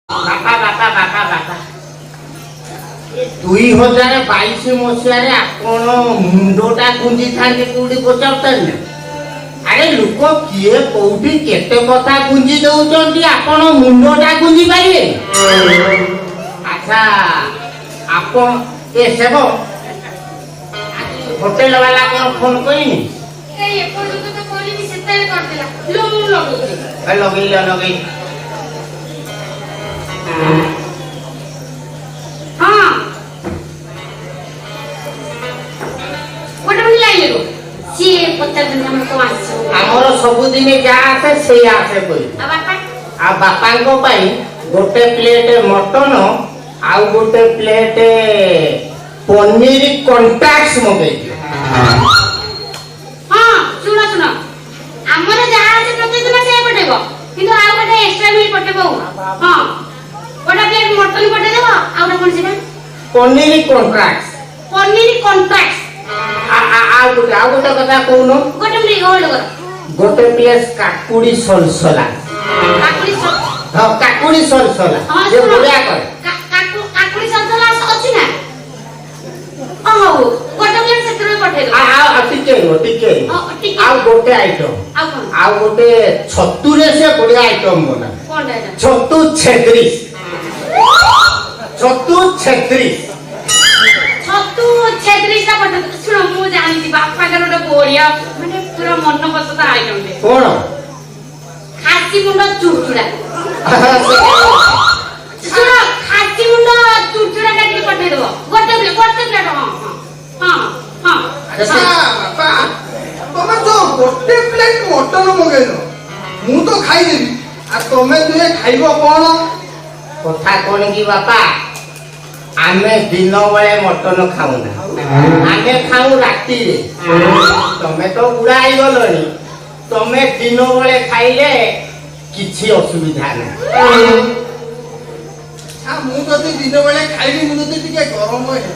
ବାପା ବାପା ବାପା ବାପା 2022 ମସିହାରେ ଆପଣ ମୁଣ୍ଡଟା ଗୁଞ୍ଜିଥାନ୍ତି କୋଉଠି ପଚାରୁଥାନ୍ତି ନା? ଆରେ ଲୋକ କିଏ କୋଉଠି କେତେ କଥା ଗୁଞ୍ଜି ଦଉଛନ୍ତି, ଆପଣ ମୁଣ୍ଡଟା ଗୁଞ୍ଜି ପାରିବେ? ଆଚ୍ଛା ଆପଣ ଏ ସେବ ହୋଟେଲ ବାଲା କଣ ଫୋନ କରିନି? ଲଗେଇ ଆମର ସବୁଦିନ ଯାହା ଆସେ ସେଇଆ ଆସେ କହି ଆଉ ବାପାଙ୍କ ପାଇଁ ଗୋଟେ ପ୍ଲେଟ ମଟନ ଆଉ ଗୋଟେ ପ୍ଲେଟ ପନିର କଣ୍ଟାକ୍ସ ମଗେଇଛି। ହଁ ଶୁଣ ଶୁଣ, ଆମର ଯାହା ଅଛି ପ୍ରତିଦିନ ସେଇଆ ପଠେଇବ, କିନ୍ତୁ ଆଉ ଗୋଟେ ଏକ୍ସଟ୍ରା ମିଲ୍ ପଠେଇବ। ହଁ ଗୋଟେ ପ୍ଲେଟ ମଟନ ପଠେଇଦେବ, ଆଉ ଗୋଟେ କଣ ସେଟା ପନିର କଣ୍ଟାକ୍ସ। ପନିର କଣ୍ଟାକ୍ସ ଆଉ ଗୋଟେ କଥା କହୁନ। ଗୋଟେ ମିନିଟ୍ ହୋଲ୍ଡ କର। ଗୋଟେ ପ୍ଲେଟ କାକୁଡି ସଲସଲା। କାକୁଡି ସଲସଲା ଯେ ବଢିଆ କରେ। କାକୁଡି ସଲସଲା ଅଛି ନା? ହଉ ଗୋଟେ ପ୍ଲେଟ ସେଥିରୁ ପଠେଇଦେବ। ଟିକେ ଆଉ ଗୋଟେ ଆଇଟମ, ଆଉ ଗୋଟେ ଛତୁରେ ସେ ବଢିଆ ଆଇଟମ ବନା। ଛତୁ ଛେତ୍ରିଶ। ଛତୁ ଛେତ୍ରିଶଟା ପଠେଇଦେବ। ଶୁଣ ମୁଁ ଜାଣିଛି ବାପାଙ୍କର ଗୋଟେ ବଢିଆ ମାନେ ପୁରା ମନ ପସନ୍ଦ ଆଇଟମ ଟେ। କଣ? ଖାସି ମୁଣ୍ଡ ଚୁଡ଼ଚୁଡା। ଶୁଣ ଖାସି ମୁଣ୍ଡ ଚୁଡ଼ଚୁଡା କାଟିକି ପଠେଇଦେବ ଗୋଟେ ପ୍ଲେଟ। ହଁ ବାପା ତମେ ଯୋଉ ଗୋଟେ ପ୍ଲେଟ ମଟନ ମଗେଇଲ ମୁଁ ତ ଖାଇଦେବି, ଆଉ ତମେ ଦୁହେଁ ଖାଇବ କଣ? କଥା କଣ କି ବାପା, ଆମେ ଦିନ ବେଳେ ମଟନ ଖାଉନା, ଆମେ ଖାଉ ରାତିରେ। ତମେ ତ ବୁଢା ହେଇଗଲଣି, ତମେ ଦିନ ବେଳେ ଖାଇଲେ କିଛି ଅସୁବିଧା ନାହିଁ। ମୁଁ ଯଦି ଦିନ ବେଳେ ଖାଇବି, ମୁଁ ଯଦି ଟିକେ ଗରମ ହେବି।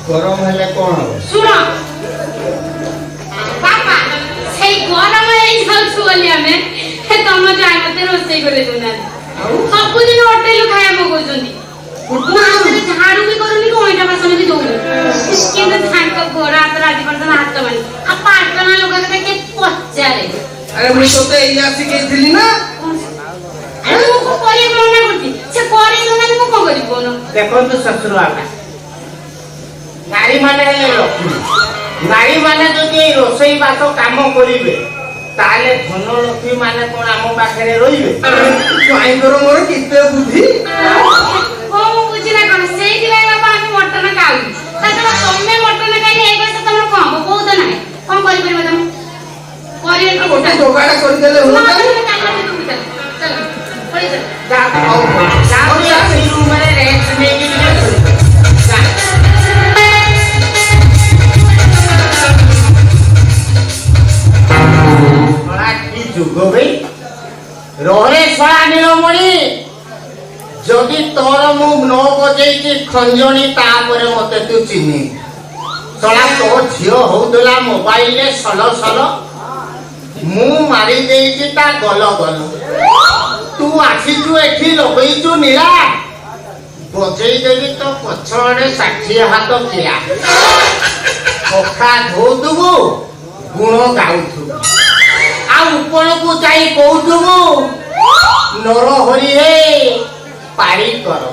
ଗରମ ହେଲେ କଣ ହବ? ଶୁଣ ବାପା, ସେଇ ଗରମ ହେଇଯାଉଛୁ ବୋଲି ଆମେ ତମ ଯାଇ ମତେ ରୋଷେଇ କରି ଦଉନାହାନ୍ତି। ସବୁଦିନ ହୋଟେଲରୁ ଖାଇବା ମଗଉଛନ୍ତି। ଝାଡୁ ବି କରୁନି, ଅଇଁଠା ବାସନ ବି ଦଉନି, କିନ୍ତୁ ତାଙ୍କ ଗୋଡ ହାତରେ ଆଜି ପର୍ଯ୍ୟନ୍ତ ହାତ ମାରି ଆଉ ପାଟଣା ଲୋକ କଥା କିଏ ପଚାରେ? ଆରେ ମୁଁ ତତେ ଏଇଆ ଶିଖେଇଥିଲି ନା। ମୁଁ କରିବାକୁ ମନା କରୁଛି, ସେ କରି ଦଉନାହାନ୍ତି, ମୁଁ କଣ କରିବି କହୁନ? ଦେଖନ୍ତୁ ଶ୍ୱଶୁର ବାପା, ନାରୀ ମାନେ ହେଲେ ଲକ୍ଷ୍ମୀ। ନାରୀ ମାନେ ଯଦି ଏଇ ରୋଷେଇ ବାସ କାମ କରିବେ, ତାହେଲେ ଧନ ଲକ୍ଷ୍ମୀ ମାନେ କଣ ଆମ ପାଖରେ ରହିବେ? ସ୍ୱାଇଁଙ୍କର ମୋର କେତେ ବୁଦ୍ଧି। ମୁଁ ବୁଝିଲା କଣ? ସେଇଥିପାଇଁ ବାପା ଆମେ ମଟନ ଖାଉଛୁ। ତାଛଡା ତମେ ମଟନ ଖାଇଲେ ଏଇ ବୟସ ତମର କଣ ହବ? ବହୁତ ନାହିଁ, କଣ କରିପାରିବ ତମେ? ଗୋଟେ ଯୋଗାଡ଼ କରିଦେଲେ ହୁଅନ୍ତା। ଯୁଗ ଭାଇ ରହେ ଶଳା ନୀଳମଣି, ଯଦି ତୋର ମୁଁ ନ ବଜେଇଛି ଖଞ୍ଜଣି, ତାପରେ ମତେ ତୁ ଚିହ୍ନି। ଶଳା ତୋ ଝିଅ ହଉଥିଲା ମୋବାଇଲରେ ସଲ ସଲ, ମୁଁ ମାରି ଦେଇଛି ତା ଗଲ ଗଲ। ତୁ ଆସିଛୁ ଏଠି ଲଗେଇଛୁ ନୀଳା, ବଜେଇ ଦେବି ତ ପଛଆଡେ 60 ହାତ କିଆ। କଖା ଧୋଉଥିବୁ, ଗୁଣ ଗାଉଥିବୁ, ଆଉ ଉପରକୁ ଯାଇ କହୁଥିବୁ ନରହରି ହେ ପାରି କର।